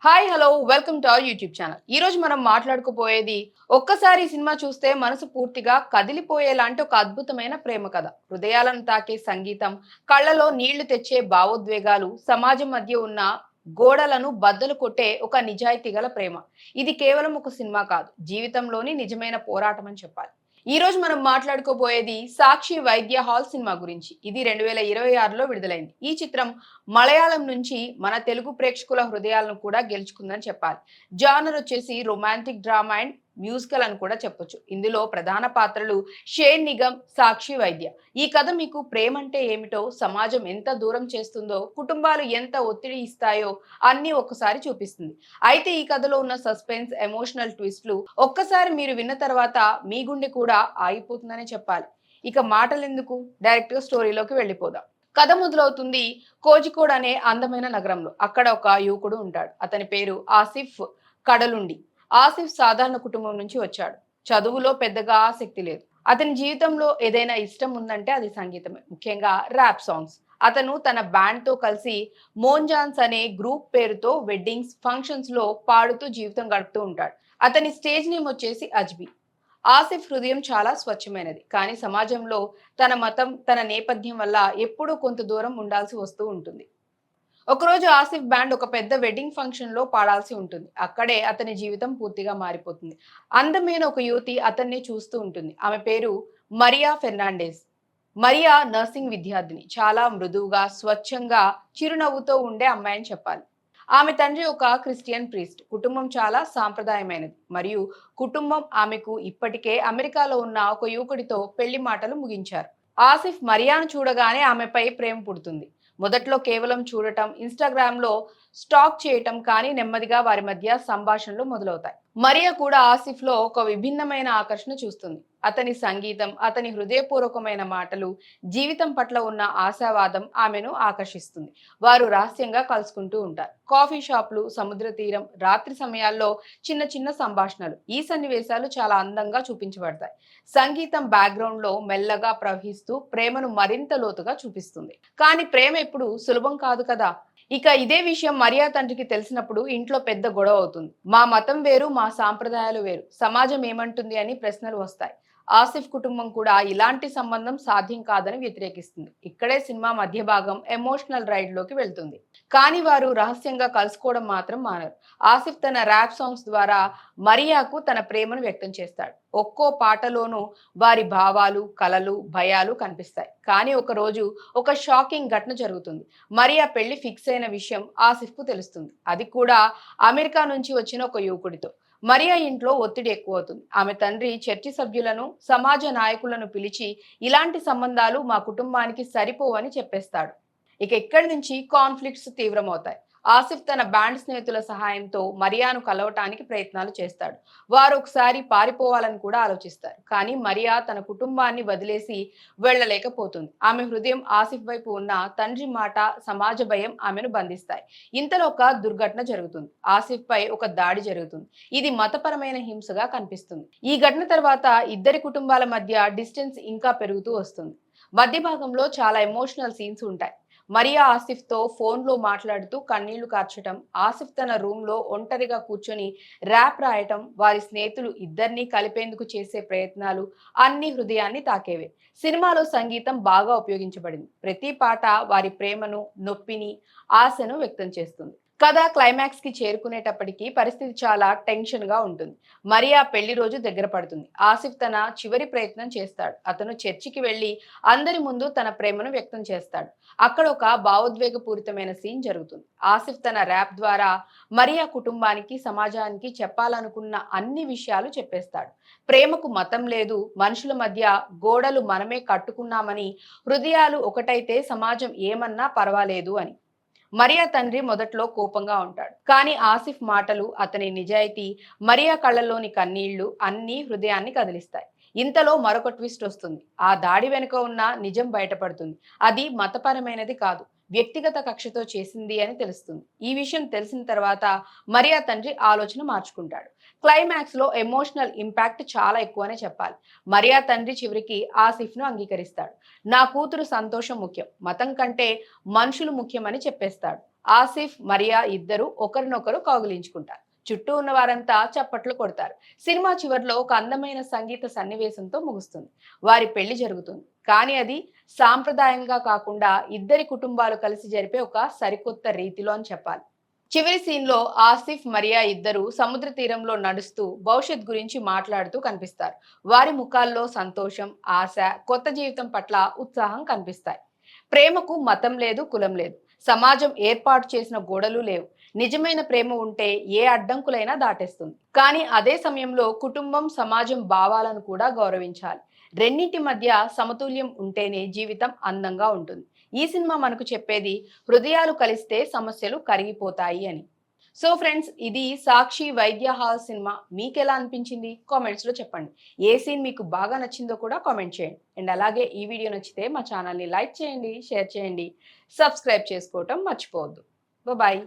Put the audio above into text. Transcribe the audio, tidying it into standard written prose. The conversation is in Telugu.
Hi hello welcome to our YouTube channel. ఈ రోజు మనం మాట్లాడుకోబోయేది ఒక్కసారి ఈ సినిమా చూస్తే మనసు పూర్తిగా కదిలిపోయేలాంటి ఒక అద్భుతమైన ప్రేమ కథ. హృదయాలను తాకే సంగీతం, కళ్ళలో నీళ్లు తెచ్చే భావోద్వేగాలు, సమాజం మధ్య ఉన్న గోడలను బద్దలు కొట్టే ఒక నిజాయితీ గల ప్రేమ. ఇది కేవలం ఒక సినిమా కాదు, జీవితంలోని నిజమైన పోరాటం అని చెప్పాలి. ఈ రోజు మనం మాట్లాడుకోబోయేది సాక్షి వైద్య హాల్ సినిమా గురించి. ఇది 2026లో విడుదలైంది. ఈ చిత్రం మలయాళం నుంచి మన తెలుగు ప్రేక్షకుల హృదయాలను కూడా గెలుచుకుందని చెప్పాలి. జానర్ వచ్చేసి రొమాంటిక్ డ్రామా అండ్ మ్యూజికల్ అని కూడా చెప్పొచ్చు. ఇందులో ప్రధాన పాత్రలు షేన్ నిగమ్, సాక్షి వైద్య. ఈ కథ మీకు ప్రేమంటే ఏమిటో, సమాజం ఎంత దూరం చేస్తుందో, కుటుంబాలు ఎంత ఒత్తిడి ఇస్తాయో అన్నీ ఒక్కసారి చూపిస్తుంది. అయితే ఈ కథలో ఉన్న సస్పెన్స్, ఎమోషనల్ ట్విస్ట్లు ఒక్కసారి మీరు విన్న తర్వాత మీ గుండె కూడా ఆగిపోతుందనే చెప్పాలి. ఇక మాటలెందుకు, డైరెక్ట్ గా స్టోరీలోకి వెళ్ళిపోదాం. కథ మొదలవుతుంది కోజికోడ్ అనే అందమైన నగరంలో. అక్కడ ఒక యువకుడు ఉంటాడు. అతని పేరు ఆసిఫ్ కడలుండి. ఆసిఫ్ సాధారణ కుటుంబం నుంచి వచ్చాడు. చదువులో పెద్దగా ఆసక్తి లేదు. అతని జీవితంలో ఏదైనా ఇష్టం ఉందంటే అది సంగీతమే, ముఖ్యంగా ర్యాప్ సాంగ్స్. అతను తన బ్యాండ్ తో కలిసి మోన్జాన్స్ అనే గ్రూప్ పేరుతో వెడ్డింగ్స్, ఫంక్షన్స్ లో పాడుతూ జీవితం గడుపుతూ ఉంటాడు. అతని స్టేజ్ నేమ్ వచ్చేసి అజ్బి. ఆసిఫ్ హృదయం చాలా స్వచ్ఛమైనది, కానీ సమాజంలో తన మతం, తన నేపథ్యం వల్ల ఎప్పుడూ కొంత దూరం ఉండాల్సి వస్తూ ఉంటుంది. ఒకరోజు ఆసిఫ్ బ్యాండ్ ఒక పెద్ద వెడ్డింగ్ ఫంక్షన్ లో పాడాల్సి ఉంటుంది. అక్కడే అతని జీవితం పూర్తిగా మారిపోతుంది. అందమైన ఒక యువతి అతన్ని చూస్తూ ఉంటుంది. ఆమె పేరు మరియా ఫెర్నాండెస్. మరియా నర్సింగ్ విద్యార్థిని. చాలా మృదువుగా, స్వచ్ఛంగా, చిరునవ్వుతో ఉండే అమ్మాయి అని చెప్పాలి. ఆమె తండ్రి ఒక క్రిస్టియన్ ప్రీస్ట్. కుటుంబం చాలా సాంప్రదాయమైనది మరియు కుటుంబం ఆమెకు ఇప్పటికే అమెరికాలో ఉన్న ఒక యువకుడితో పెళ్లి మాటలు ముగించారు. ఆసిఫ్ మరియాను చూడగానే ఆమెపై ప్రేమ పుడుతుంది. మొదట్లో కేవలం చూడటం, ఇన్‌స్టాగ్రామ్ లో స్టాక్ చేయటం, కానీ నెమ్మదిగా వారి మధ్య సంభాషణలు మొదలవుతాయి. మరియా కూడా ఆసిఫ్ లో ఒక విభిన్నమైన ఆకర్షణ చూస్తుంది. అతని సంగీతం, అతని హృదయపూర్వకమైన మాటలు, జీవితం పట్ల ఉన్న ఆశావాదం ఆమెను ఆకర్షిస్తుంది. వారు రహస్యంగా కలుసుకుంటూ ఉంటారు. కాఫీ షాపులు, సముద్ర తీరం, రాత్రి సమయాల్లో చిన్న చిన్న సంభాషణలు. ఈ సన్నివేశాలు చాలా అందంగా చూపించబడతాయి. సంగీతం బ్యాక్గ్రౌండ్ లో మెల్లగా ప్రవహిస్తూ ప్రేమను మరింత లోతుగా చూపిస్తుంది. కానీ ప్రేమ ఎప్పుడు సులభం కాదు కదా. ఇక ఇదే విషయం మరియా తండ్రికి తెలిసినప్పుడు ఇంట్లో పెద్ద గొడవ అవుతుంది. మా మతం వేరు, మా సాంప్రదాయాలు వేరు, సమాజం ఏమంటుంది అని ప్రశ్నలు వస్తాయి. ఆసిఫ్ కుటుంబం కూడా ఇలాంటి సంబంధం సాధ్యం కాదని వ్యతిరేకిస్తుంది. ఇక్కడే సినిమా మధ్య భాగం ఎమోషనల్ రైడ్ లోకి వెళ్తుంది. కానీ వారు రహస్యంగా కలుసుకోవడం మాత్రం మానరు. ఆసిఫ్ తన ర్యాప్ సాంగ్స్ ద్వారా మరియాకు తన ప్రేమను వ్యక్తం చేస్తాడు. ఒక్కో పాటలోనూ వారి భావాలు, కలలు, భయాలు కనిపిస్తాయి. కానీ ఒకరోజు ఒక షాకింగ్ ఘటన జరుగుతుంది. మరియా పెళ్లి ఫిక్స్ అయిన విషయం ఆసిఫ్ కు తెలుస్తుంది. అది కూడా అమెరికా నుంచి వచ్చిన ఒక యువకుడితో. మరియా ఇంట్లో ఒత్తిడి ఎక్కువవుతుంది. ఆమె తండ్రి చర్చి సభ్యులను, సమాజ నాయకులను పిలిచి ఇలాంటి సంబంధాలు మా కుటుంబానికి సరిపోవని చెప్పేస్తాడు. ఇక ఇక్కడి నుంచి కాన్ఫ్లిక్ట్స్ తీవ్రమవుతాయి. ఆసిఫ్ తన బ్యాండ్ స్నేహితుల సహాయంతో మరియాను కలవటానికి ప్రయత్నాలు చేస్తాడు. వారు ఒకసారి పారిపోవాలని కూడా ఆలోచిస్తారు. కానీ మరియా తన కుటుంబాన్ని వదిలేసి వెళ్ళలేకపోతుంది. ఆమె హృదయం ఆసిఫ్ వైపు ఉన్న తండ్రి మాట, సమాజ భయం ఆమెను బంధిస్తాయి. ఇంతలో ఒక దుర్ఘటన జరుగుతుంది. ఆసిఫ్ పై ఒక దాడి జరుగుతుంది. ఇది మతపరమైన హింసగా కనిపిస్తుంది. ఈ ఘటన తర్వాత ఇద్దరి కుటుంబాల మధ్య డిస్టెన్స్ ఇంకా పెరుగుతూ వస్తుంది. మధ్య భాగంలో చాలా ఎమోషనల్ సీన్స్ ఉంటాయి. మరియా ఆసిఫ్ తో ఫోన్ లో మాట్లాడుతూ కన్నీళ్లు కార్చటం, ఆసిఫ్ తన రూమ్ లో ఒంటరిగా కూర్చొని ర్యాప్ రాయటం, వారి స్నేహితులు ఇద్దరిని కలిపేందుకు చేసే ప్రయత్నాలు అన్ని హృదయాన్ని తాకేవే. సినిమాలో సంగీతం బాగా ఉపయోగించబడింది. ప్రతి పాట వారి ప్రేమను, నొప్పిని, ఆశను వ్యక్తం చేస్తుంది. కథ క్లైమాక్స్ కి చేరుకునేటప్పటికీ పరిస్థితి చాలా టెన్షన్ గా ఉంటుంది. మరియా పెళ్లి రోజు దగ్గర పడుతుంది. ఆసిఫ్ తన చివరి ప్రయత్నం చేస్తాడు. అతను చర్చికి వెళ్లి అందరి ముందు తన ప్రేమను వ్యక్తం చేస్తాడు. అక్కడ ఒక భావోద్వేగపూరితమైన సీన్ జరుగుతుంది. ఆసిఫ్ తన ర్యాప్ ద్వారా మరియా కుటుంబానికి, సమాజానికి చెప్పాలనుకున్న అన్ని విషయాలు చెప్పేస్తాడు. ప్రేమకు మతం లేదు, మనుషుల మధ్య గోడలు మనమే కట్టుకున్నామని, హృదయాలు ఒకటైతే సమాజం ఏమన్నా పర్వాలేదు అని. మరియా తండ్రి మొదట్లో కోపంగా ఉంటాడు. కానీ ఆసిఫ్ మాటలు, అతని నిజాయితీ, మరియా కళ్ళలోని కన్నీళ్లు అన్నీ హృదయాన్ని కదిలిస్తాయి. ఇంతలో మరొక ట్విస్ట్ వస్తుంది. ఆ దాడి వెనుక ఉన్న నిజం బయటపడుతుంది. అది మతపరమైనది కాదు, వ్యక్తిగత కక్షతో చేసింది అని తెలుస్తుంది. ఈ విషయం తెలిసిన తర్వాత మరియా తండ్రి ఆలోచన మార్చుకుంటాడు. క్లైమాక్స్ లో ఎమోషనల్ ఇంపాక్ట్ చాలా ఎక్కువనే చెప్పాలి. మరియా తండ్రి చివరికి ఆసిఫ్ ను అంగీకరిస్తాడు. నా కూతురు సంతోషం ముఖ్యం, మతం కంటే మనుషులు ముఖ్యమని చెప్పేస్తాడు. ఆసిఫ్ మరియా ఇద్దరు ఒకరినొకరు కౌగిలించుకుంటారు. చుట్టూ ఉన్న వారంతా చప్పట్లు కొడతారు. సినిమా చివర్లో ఒక అందమైన సంగీత సన్నివేశంతో ముగుస్తుంది. వారి పెళ్లి జరుగుతుంది. కానీ అది సాంప్రదాయంగా కాకుండా ఇద్దరి కుటుంబాలు కలిసి జరిపే ఒక సరికొత్త రీతిలో అని చెప్పాలి. చివరి సీన్ లో ఆసిఫ్ మరియా ఇద్దరు సముద్ర తీరంలో నడుస్తూ భవిష్యత్ గురించి మాట్లాడుతూ కనిపిస్తారు. వారి ముఖాల్లో సంతోషం, ఆశ, కొత్త జీవితం పట్ల ఉత్సాహం కనిపిస్తాయి. ప్రేమకు మతం లేదు, కులం లేదు. సమాజం ఏర్పాటు చేసిన గోడలు లేవు. నిజమైన ప్రేమ ఉంటే ఏ అడ్డంకులైనా దాటేస్తుంది. కానీ అదే సమయంలో కుటుంబం, సమాజం భావాలను కూడా గౌరవించాలి. రెండింటి మధ్య సమతుల్యం ఉంటేనే జీవితం అందంగా ఉంటుంది. ఈ సినిమా మనకు చెప్పేది హృదయాలు కలిస్తే సమస్యలు కరిగిపోతాయి అని. సో ఫ్రెండ్స్, ఇది సాక్షి వైద్య హాల్ సినిమా మీకెలా అనిపించింది కామెంట్స్ లో చెప్పండి. ఏ సీన్ మీకు బాగా నచ్చిందో కూడా కామెంట్ చేయండి. అండ్ అలాగే ఈ వీడియో నచ్చితే మా ఛానల్ని లైక్ చేయండి, షేర్ చేయండి, సబ్స్క్రైబ్ చేసుకోవటం మర్చిపోవద్దు. బాయ్.